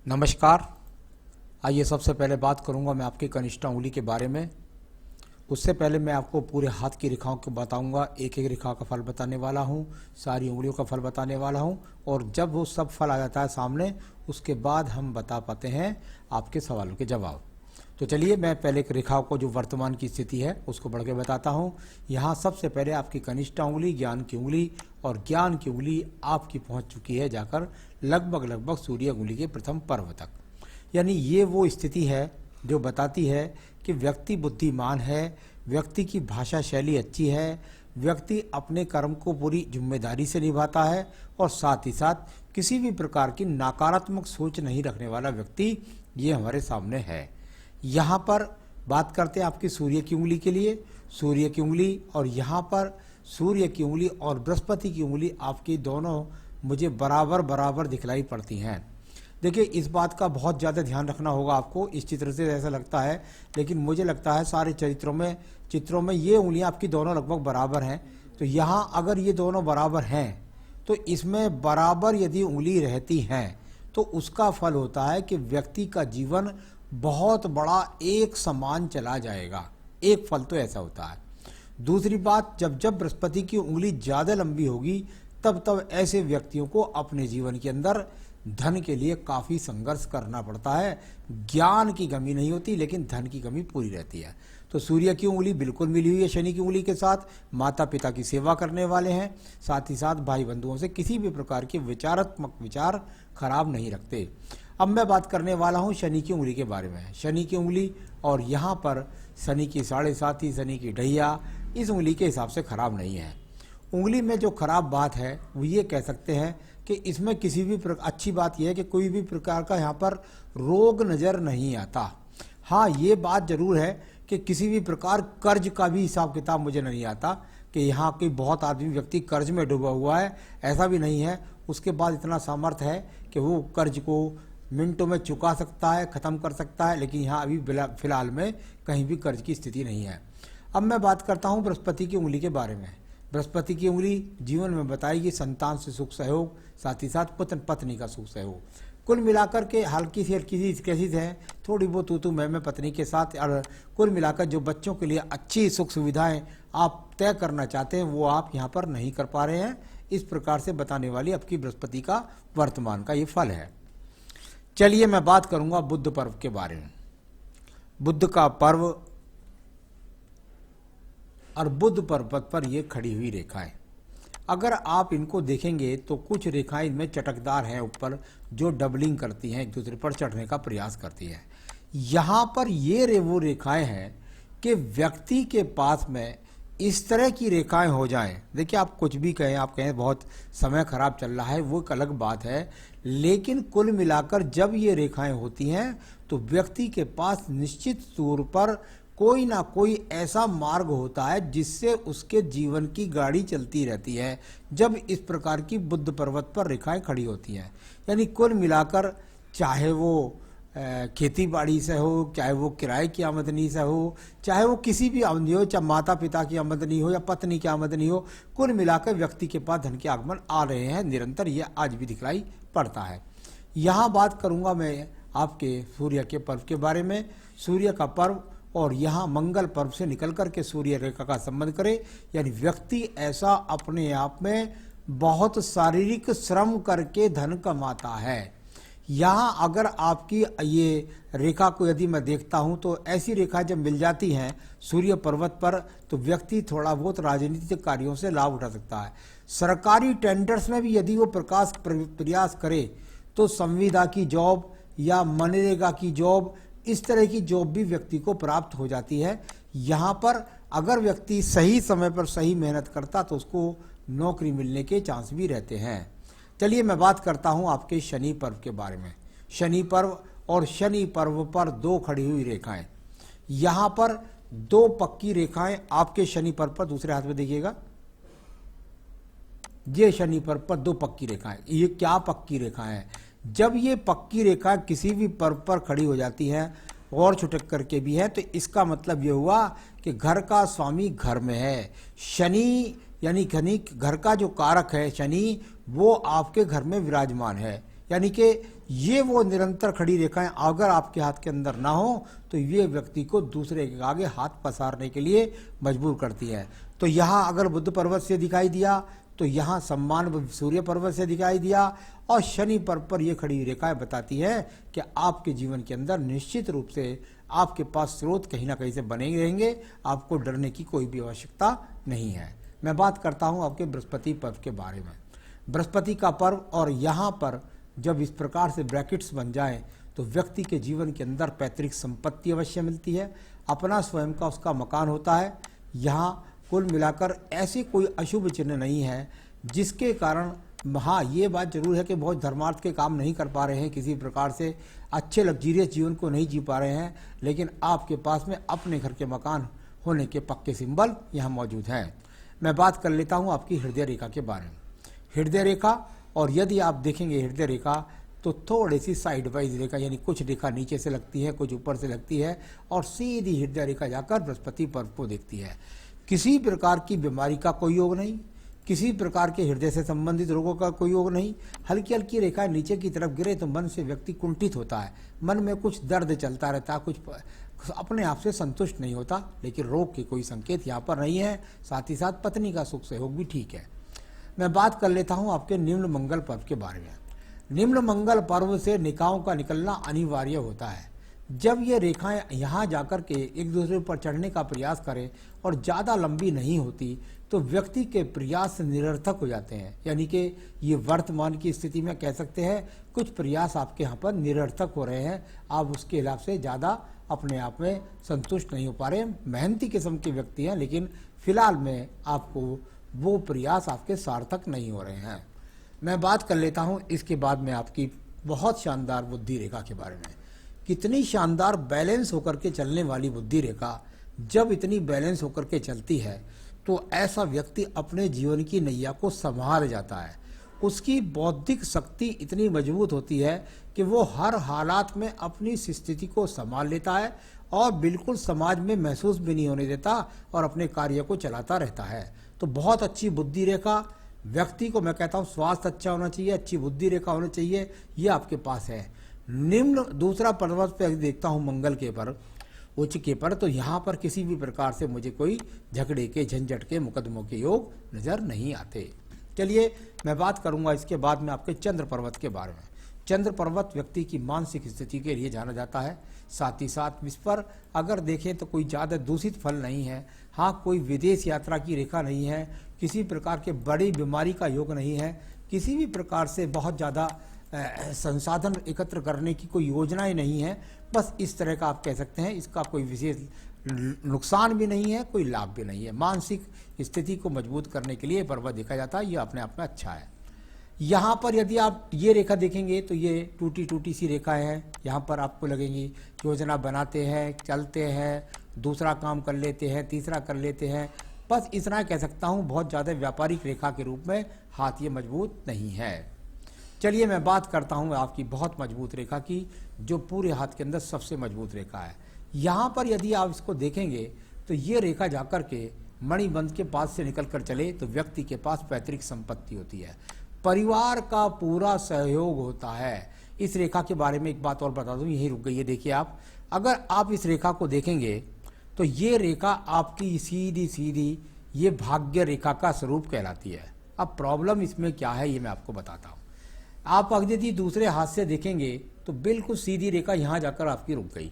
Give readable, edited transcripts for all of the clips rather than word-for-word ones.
नमस्कार। आइए सबसे पहले बात करूंगा मैं आपकी कनिष्ठा उंगली के बारे में। उससे पहले मैं आपको पूरे हाथ की रेखाओं को बताऊंगा, एक एक रेखा का फल बताने वाला हूं, सारी उंगलियों का फल बताने वाला हूं और जब वो सब फल आ जाता है सामने उसके बाद हम बता पाते हैं आपके सवालों के जवाब। तो चलिए मैं पहले एक रेखाओं को जो वर्तमान की स्थिति है उसको बढ़ के बताता हूँ। यहाँ सबसे पहले आपकी कनिष्ठा उंगली, ज्ञान की उंगली और ज्ञान की उंगली आपकी पहुँच चुकी है जाकर लगभग सूर्य उंगली के प्रथम पर्व तक। यानी ये वो स्थिति है जो बताती है कि व्यक्ति बुद्धिमान है, व्यक्ति की भाषा शैली अच्छी है, व्यक्ति अपने कर्म को पूरी जिम्मेदारी से निभाता है और साथ ही साथ किसी भी प्रकार की नकारात्मक सोच नहीं रखने वाला व्यक्ति ये हमारे सामने है। यहाँ पर बात करते हैं आपकी सूर्य की उंगली के लिए। सूर्य की उंगली और यहाँ पर सूर्य की उंगली और बृहस्पति की उंगली आपकी दोनों मुझे बराबर दिखलाई पड़ती हैं। देखिए इस बात का बहुत ज़्यादा ध्यान रखना होगा आपको। इस चित्र से ऐसा लगता है, लेकिन मुझे लगता है सारे चित्रों में ये उंगलियां आपकी दोनों लगभग बराबर हैं। तो यहाँ अगर ये दोनों बराबर हैं तो इसमें बराबर यदि उंगली रहती हैं तो उसका फल होता है कि व्यक्ति का जीवन बहुत बड़ा एक समान चला जाएगा। एक फल तो ऐसा होता है। दूसरी बात, जब बृहस्पति की उंगली ज़्यादा लंबी होगी तब ऐसे व्यक्तियों को अपने जीवन के अंदर धन के लिए काफ़ी संघर्ष करना पड़ता है। ज्ञान की कमी नहीं होती लेकिन धन की कमी पूरी रहती है। तो सूर्य की उंगली बिल्कुल मिली हुई है शनि की उंगली के साथ। माता पिता की सेवा करने वाले हैं, साथ ही साथ भाई बंधुओं से किसी भी प्रकार के विचारात्मक विचार खराब नहीं रखते। अब मैं बात करने वाला हूं शनि की उंगली के बारे में। शनि की उंगली और यहाँ पर शनि की 7.5, शनि की ढैया इस उंगली के हिसाब से खराब नहीं है। उंगली में जो खराब बात है वो ये कह सकते हैं कि इसमें किसी भी अच्छी बात यह है कि कोई भी प्रकार का यहाँ पर रोग नज़र नहीं आता। हाँ, ये बात जरूर है कि किसी भी प्रकार कर्ज का भी हिसाब किताब मुझे नहीं आता कि यहाँ कोई बहुत आदमी व्यक्ति कर्ज में डूबा हुआ है, ऐसा भी नहीं है। उसके बाद इतना सामर्थ्य है कि वो कर्ज को मिनटों में चुका सकता है, ख़त्म कर सकता है, लेकिन यहाँ अभी फिलहाल में कहीं भी कर्ज की स्थिति नहीं है। अब मैं बात करता हूँ बृहस्पति की उंगली के बारे में। बृहस्पति की उंगली जीवन में बताएगी संतान से सुख सहयोग, साथ ही साथ पुत्र पत्नी का सुख सहयोग। कुल मिलाकर के हल्की सी केसेस है, थोड़ी बहुत तू मैं पत्नी के साथ, और कुल मिलाकर जो बच्चों के लिए अच्छी सुख सुविधाएं आप तय करना चाहते हैं वो आप यहाँ पर नहीं कर पा रहे हैं। इस प्रकार से बताने वाली आपकी बृहस्पति का वर्तमान का ये फल है। चलिए मैं बात करूंगा बुध पर्व के बारे में। बुध का पर्व और बुध पर्वत पर ये खड़ी हुई रेखाएं, अगर आप इनको देखेंगे तो कुछ रेखाएं इनमें चटकदार हैं ऊपर, जो डबलिंग करती हैं, एक दूसरे पर चढ़ने का प्रयास करती हैं। यहाँ पर ये वो रेखाएं हैं कि व्यक्ति के पास में इस तरह की रेखाएं हो जाएं। देखिए आप कुछ भी कहें, आप कहें बहुत समय खराब चल रहा है, वो एक अलग बात है, लेकिन कुल मिलाकर जब ये रेखाएं होती हैं तो व्यक्ति के पास निश्चित तौर पर कोई ना कोई ऐसा मार्ग होता है जिससे उसके जीवन की गाड़ी चलती रहती है जब इस प्रकार की बुध पर्वत पर रेखाएं खड़ी होती हैं। यानी कुल मिलाकर चाहे वो खेती बाड़ी से हो, चाहे वो किराए की आमदनी से हो, चाहे वो किसी भी आमदनी हो, चाहे माता पिता की आमदनी हो या पत्नी की आमदनी हो, कुल मिलाकर व्यक्ति के पास धन के आगमन आ रहे हैं निरंतर। ये आज भी दिखलाई पड़ता है। यहाँ बात करूँगा मैं आपके सूर्य के पर्व के बारे में। सूर्य का पर्व और यहाँ मंगल पर्व से निकल कर के सूर्य रेखा का संबंध करें, यानी व्यक्ति ऐसा अपने आप में बहुत शारीरिक श्रम करके धन कमाता है। यहाँ अगर आपकी ये रेखा को यदि मैं देखता हूँ तो ऐसी रेखा जब मिल जाती हैं सूर्य पर्वत पर तो व्यक्ति थोड़ा बहुत राजनीतिक कार्यों से लाभ उठा सकता है। सरकारी टेंडर्स में भी यदि वो प्रयास करे तो संविदा की जॉब या मनरेगा की जॉब, इस तरह की जॉब भी व्यक्ति को प्राप्त हो जाती है। यहाँ पर अगर व्यक्ति सही समय पर सही मेहनत करता तो उसको नौकरी मिलने के चांस भी रहते हैं। चलिए मैं बात करता हूँ आपके शनि पर्व के बारे में। शनि पर्व और शनि पर्व पर दो खड़ी हुई रेखाएं, यहाँ पर दो पक्की रेखाएं आपके शनि पर्व पर, दूसरे हाथ में देखिएगा, ये शनि पर्व पर दो पक्की रेखाएं। ये क्या पक्की रेखाएं हैं? जब ये पक्की रेखा किसी भी पर्व पर खड़ी हो जाती है और छुटक करके भी है तो इसका मतलब ये हुआ कि घर का स्वामी घर में है। शनि यानी घर का जो कारक है शनि, वो आपके घर में विराजमान है। यानी कि ये वो निरंतर खड़ी रेखाएं अगर आपके हाथ के अंदर ना हो तो ये व्यक्ति को दूसरे के आगे हाथ पसारने के लिए मजबूर करती है। तो यहाँ अगर बुध पर्वत से दिखाई दिया तो यहाँ सम्मान सूर्य पर्वत से दिखाई दिया, और शनि पर्व पर यह खड़ी रेखाएं बताती है कि आपके जीवन के अंदर निश्चित रूप से आपके पास स्रोत कहीं ना कहीं से बने रहेंगे, आपको डरने की कोई भी आवश्यकता नहीं है। मैं बात करता हूं आपके बृहस्पति पर्व के बारे में। बृहस्पति का पर्व, और यहाँ पर जब इस प्रकार से ब्रैकेट्स बन जाए तो व्यक्ति के जीवन के अंदर पैतृक संपत्ति अवश्य मिलती है, अपना स्वयं का उसका मकान होता है। यहाँ कुल मिलाकर ऐसे कोई अशुभ चिन्ह नहीं है जिसके कारण, हाँ ये बात जरूर है कि बहुत धर्मार्थ के काम नहीं कर पा रहे हैं, किसी प्रकार से अच्छे लग्जरियस जीवन को नहीं जी पा रहे हैं, लेकिन आपके पास में अपने घर के मकान होने के पक्के सिंबल यहाँ मौजूद हैं। मैं बात कर लेता हूँ आपकी हृदय रेखा के बारे में। हृदय रेखा, और यदि आप देखेंगे हृदय रेखा तो थोड़ी सी साइड वाइज रेखा, यानी कुछ रेखा नीचे से लगती है, कुछ ऊपर से लगती है, और सीधी हृदय रेखा जाकर बृहस्पति पर्व को देखती है। किसी प्रकार की बीमारी का कोई योग नहीं, किसी प्रकार के हृदय से संबंधित रोगों का कोई योग नहीं। हल्की हल्की रेखाएं नीचे की तरफ गिरे तो मन से व्यक्ति कुंठित होता है, मन में कुछ दर्द चलता रहता है, कुछ अपने आप से संतुष्ट नहीं होता, लेकिन रोग के कोई संकेत यहाँ पर नहीं है। साथ ही साथ पत्नी का सुख सहयोग भी ठीक है। मैं बात कर लेता हूँ आपके निम्न मंगल पर्व के बारे में। निम्न मंगल पर्व से निकाहों का निकलना अनिवार्य होता है। जब ये रेखाएं यहाँ जाकर के एक दूसरे पर चढ़ने का प्रयास करें और ज़्यादा लंबी नहीं होती तो व्यक्ति के प्रयास निरर्थक हो जाते हैं, यानी कि ये वर्तमान की स्थिति में कह सकते हैं कुछ प्रयास आपके यहाँ पर निरर्थक हो रहे हैं, आप उसके हिसाब से ज़्यादा अपने आप में संतुष्ट नहीं हो पा रहे। मेहनती किस्म के व्यक्ति हैं, लेकिन फिलहाल में आपको वो प्रयास आपके सार्थक नहीं हो रहे हैं। मैं बात कर लेता हूँ इसके बाद में आपकी बहुत शानदार बुद्धि रेखा के बारे में। कितनी शानदार बैलेंस होकर के चलने वाली बुद्धि रेखा, जब इतनी बैलेंस होकर के चलती है तो ऐसा व्यक्ति अपने जीवन की नैया को संभाल जाता है। उसकी बौद्धिक शक्ति इतनी मजबूत होती है कि वो हर हालात में अपनी स्थिति को संभाल लेता है और बिल्कुल समाज में महसूस भी नहीं होने देता और अपने कार्य को चलाता रहता है। तो बहुत अच्छी बुद्धि रेखा व्यक्ति को, मैं कहता हूँ स्वास्थ्य अच्छा होना चाहिए, अच्छी बुद्धि रेखा होनी चाहिए, ये आपके पास है। निम्न दूसरा पर्वत पे देखता हूँ मंगल के पर, उच्च के पर, तो यहाँ पर किसी भी प्रकार से मुझे कोई झगड़े के, झंझट के, मुकदमों के योग नजर नहीं आते। चलिए मैं बात करूंगा इसके बाद में आपके चंद्र पर्वत के बारे में। चंद्र पर्वत व्यक्ति की मानसिक स्थिति के लिए जाना जाता है। साथ ही साथ इस पर अगर देखें तो कोई ज़्यादा दूषित फल नहीं है। हाँ, कोई विदेश यात्रा की रेखा नहीं है, किसी प्रकार के बड़ी बीमारी का योग नहीं है, किसी भी प्रकार से बहुत ज़्यादा संसाधन एकत्र करने की कोई योजनाएं नहीं है। बस इस तरह का आप कह सकते हैं। इसका कोई विशेष नुकसान भी नहीं है, कोई लाभ भी नहीं है। मानसिक स्थिति को मजबूत करने के लिए पर्वत देखा जाता है, ये अपने आप में अच्छा है। यहाँ पर यदि आप ये रेखा देखेंगे तो ये टूटी टूटी सी रेखाएं हैं। यहाँ पर आपको लगेंगी योजना बनाते हैं, चलते हैं, दूसरा काम कर लेते हैं, तीसरा कर लेते हैं। बस इतना कह सकता हूँ, बहुत ज़्यादा व्यापारिक रेखा के रूप में हाथ ये मजबूत नहीं है। चलिए मैं बात करता हूँ आपकी बहुत मजबूत रेखा की, जो पूरे हाथ के अंदर सबसे मजबूत रेखा है। यहाँ पर यदि आप इसको देखेंगे तो ये रेखा जाकर के मणिबंध के पास से निकल कर चले तो व्यक्ति के पास पैतृक संपत्ति होती है, परिवार का पूरा सहयोग होता है। इस रेखा के बारे में एक बात और बता दूं, यही रुक गई है। देखिए आप, अगर आप इस रेखा को देखेंगे तो ये रेखा आपकी सीधी सीधी ये भाग्य रेखा का स्वरूप कहलाती है। अब प्रॉब्लम इसमें क्या है ये मैं आपको बताता हूँ। आप अगर यदि दूसरे हाथ से देखेंगे तो बिल्कुल सीधी रेखा यहाँ जाकर आपकी रुक गई।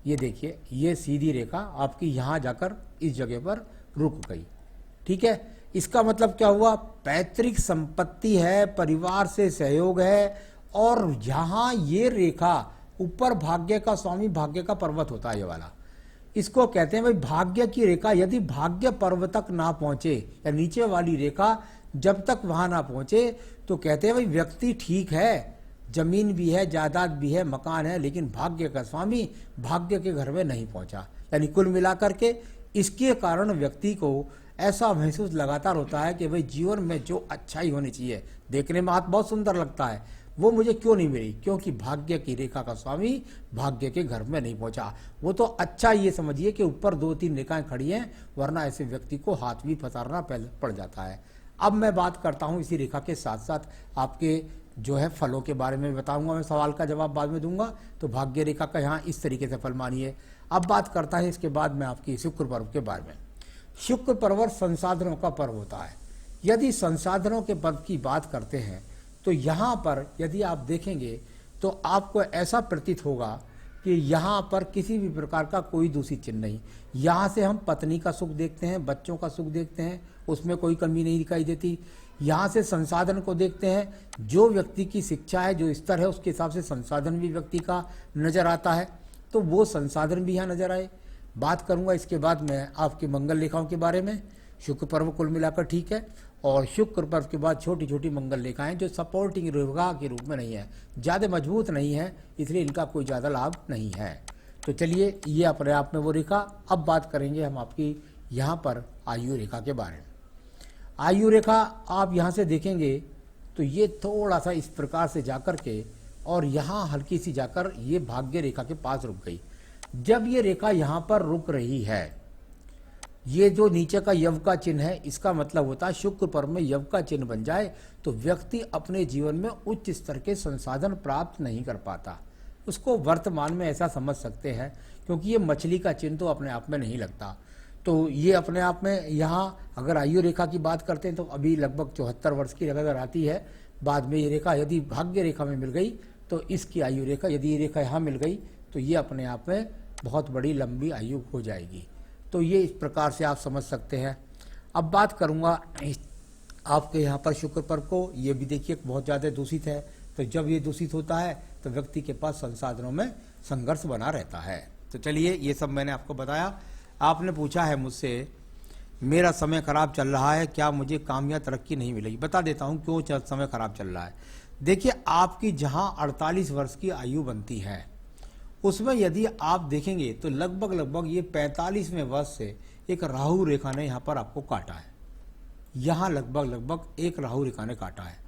ये देखिए, ये सीधी रेखा आपकी यहाँ जाकर इस जगह पर रुक गई। ठीक है, इसका मतलब क्या हुआ? पैतृक संपत्ति है, परिवार से सहयोग है, और यहाँ ये रेखा ऊपर भाग्य का स्वामी, भाग्य का पर्वत होता है ये वाला, इसको कहते हैं भाई भाग्य की रेखा। यदि भाग्य पर्व तक ना पहुंचे या नीचे वाली रेखा जब तक वहां ना पहुंचे तो कहते हैं भाई व्यक्ति ठीक है, जमीन भी है, जायदाद भी है, मकान है, लेकिन भाग्य का स्वामी भाग्य के घर में नहीं पहुंचा। यानी कुल मिलाकर के इसके कारण व्यक्ति को ऐसा महसूस लगातार होता है कि भाई जीवन में जो अच्छाई होनी चाहिए, देखने में हाथ बहुत सुंदर लगता है, वो मुझे क्यों नहीं मिली? क्योंकि भाग्य की रेखा का स्वामी भाग्य के घर में नहीं पहुंचा। वो तो अच्छा ये समझिए कि ऊपर 2-3 रेखाएं खड़ी हैं, वरना ऐसे व्यक्ति को हाथ भी पसारना पड़ जाता है। अब मैं बात करता हूं इसी रेखा के साथ साथ आपके जो है फलों के बारे में बताऊंगा, मैं सवाल का जवाब बाद में दूंगा। तो भाग्य रेखा का यहाँ इस तरीके से फल मानिए। अब बात करता है इसके बाद में आपकी शुक्र पर्व के बारे में। शुक्र पर्व संसाधनों का पर्व होता है। यदि संसाधनों के पर्व की बात करते हैं तो यहाँ पर यदि आप देखेंगे तो आपको ऐसा प्रतीत होगा कि यहाँ पर किसी भी प्रकार का कोई दूषित चिन्ह नहीं। यहाँ से हम पत्नी का सुख देखते हैं, बच्चों का सुख देखते हैं, उसमें कोई कमी नहीं दिखाई देती। यहाँ से संसाधन को देखते हैं, जो व्यक्ति की शिक्षा है, जो स्तर है, उसके हिसाब से संसाधन भी व्यक्ति का नजर आता है, तो वो संसाधन भी यहाँ नजर आए। बात करूंगा इसके बाद मैं आपकी मंगल रेखाओं के बारे में। शुक्र पर्व कुल मिलाकर ठीक है, और शुक्र पर्व के बाद छोटी छोटी मंगल रेखाएं जो सपोर्टिंग रेखा के रूप में नहीं है, ज़्यादा मजबूत नहीं है, इसलिए इनका कोई ज़्यादा लाभ नहीं है। तो चलिए, ये अपने आप में वो रेखा। अब बात करेंगे हम आपकी यहाँ पर आयु रेखा के बारे में। आयु रेखा आप यहाँ से देखेंगे तो ये थोड़ा सा इस प्रकार से जाकर के और यहाँ हल्की सी जाकर ये भाग्य रेखा के पास रुक गई। जब ये रेखा यहाँ पर रुक रही है, ये जो नीचे का यव का चिन्ह है, इसका मतलब होता है शुक्र पर्व में यव का चिन्ह बन जाए तो व्यक्ति अपने जीवन में उच्च स्तर के संसाधन प्राप्त नहीं कर पाता। उसको वर्तमान में ऐसा समझ सकते हैं, क्योंकि ये मछली का चिन्ह तो अपने आप में नहीं लगता। तो ये अपने आप में यहाँ अगर आयु रेखा की बात करते हैं तो अभी लगभग 74 वर्ष की अगर आती है। बाद में ये रेखा यदि भाग्य रेखा में मिल गई तो इसकी आयु रेखा, यदि ये रेखा यहाँ मिल गई तो ये अपने आप में बहुत बड़ी लंबी आयु हो जाएगी। तो ये इस प्रकार से आप समझ सकते हैं। अब बात करूँगा आपके यहाँ पर शुक्र पर्व को। ये भी देखिए बहुत ज़्यादा दूषित है, तो जब ये दूषित होता है तो व्यक्ति के पास संसाधनों में संघर्ष बना रहता है। तो चलिए, ये सब मैंने आपको बताया। आपने पूछा है मुझसे, मेरा समय खराब चल रहा है, क्या मुझे काम या तरक्की नहीं मिलेगी? बता देता हूँ क्यों समय खराब चल रहा है। देखिए, आपकी जहाँ 48 वर्ष की आयु बनती है, उसमें यदि आप देखेंगे तो लगभग ये 45वें वर्ष से एक राहु रेखा ने यहाँ पर आपको काटा है। यहाँ लगभग एक राहु रेखा ने काटा है।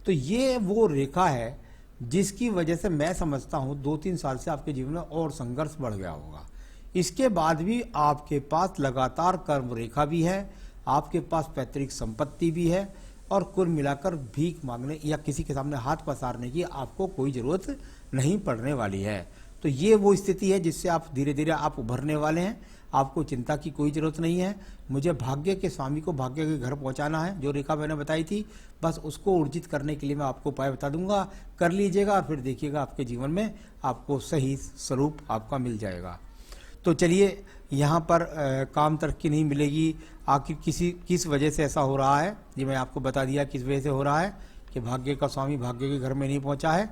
तो ये वो रेखा है जिसकी वजह से मैं समझता हूँ 2-3 साल से आपके जीवन में और संघर्ष बढ़ गया होगा। इसके बाद भी आपके पास लगातार कर्म रेखा भी है, आपके पास पैतृक संपत्ति भी है, और कुल मिलाकर भीख मांगने या किसी के सामने हाथ पसारने की आपको कोई जरूरत नहीं पड़ने वाली है। तो ये वो स्थिति है जिससे आप धीरे धीरे आप उभरने वाले हैं। आपको चिंता की कोई जरूरत नहीं है। मुझे भाग्य के स्वामी को भाग्य के घर पहुंचाना है। जो रेखा मैंने बताई थी, बस उसको ऊर्जित करने के लिए मैं आपको उपाय बता दूंगा, कर लीजिएगा और फिर देखिएगा आपके जीवन में आपको सही स्वरूप आपका मिल जाएगा। तो चलिए, यहाँ पर काम तरक्की नहीं मिलेगी। आखिर किस वजह से ऐसा हो रहा है, ये मैं आपको बता दिया किस वजह से हो रहा है कि भाग्य का स्वामी भाग्य के घर में नहीं पहुँचा है,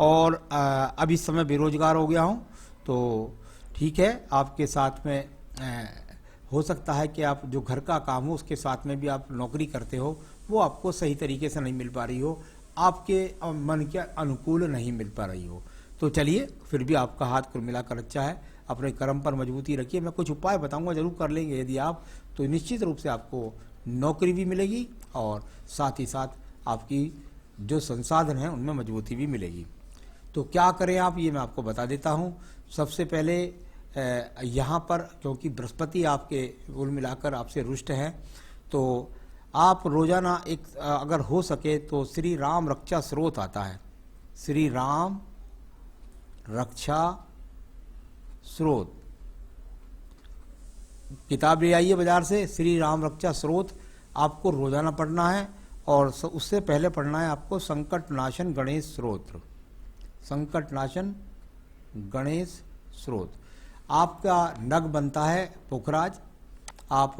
और अब इस समय बेरोजगार हो गया हूँ। तो ठीक है, आपके साथ में हो सकता है कि आप जो घर का काम हो उसके साथ में भी आप नौकरी करते हो, वो आपको सही तरीके से नहीं मिल पा रही हो, आपके मन के अनुकूल नहीं मिल पा रही हो। तो चलिए, फिर भी आपका हाथ कुल मिलाकर अच्छा है। अपने कर्म पर मजबूती रखिए। मैं कुछ उपाय बताऊंगा, जरूर कर लेंगे यदि आप, तो निश्चित रूप से आपको नौकरी भी मिलेगी और साथ ही साथ आपकी जो संसाधन है उनमें मजबूती भी मिलेगी। तो क्या करें आप, ये मैं आपको बता देता हूँ। सबसे पहले यहाँ पर क्योंकि बृहस्पति आपके कुल मिलाकर आपसे रुष्ट हैं, तो आप रोजाना एक अगर हो सके तो श्री राम रक्षा स्रोत आता है, श्री राम रक्षा स्रोत किताब ले आइए बाजार से। श्री राम रक्षा स्रोत आपको रोजाना पढ़ना है, और उससे पहले पढ़ना है आपको संकट नाशन गणेश स्रोत्र, संकट नाशन गणेश स्रोत। आपका नग बनता है पुखराज। आप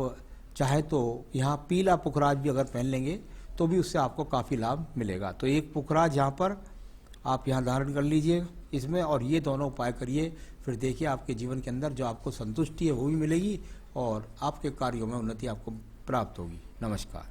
चाहे तो यहाँ पीला पुखराज भी अगर पहन लेंगे तो भी उससे आपको काफ़ी लाभ मिलेगा। तो एक पुखराज यहाँ पर आप यहाँ धारण कर लीजिए इसमें, और ये दोनों उपाय करिए। फिर देखिए आपके जीवन के अंदर जो आपको संतुष्टि है वो भी मिलेगी और आपके कार्यों में उन्नति आपको प्राप्त होगी। नमस्कार।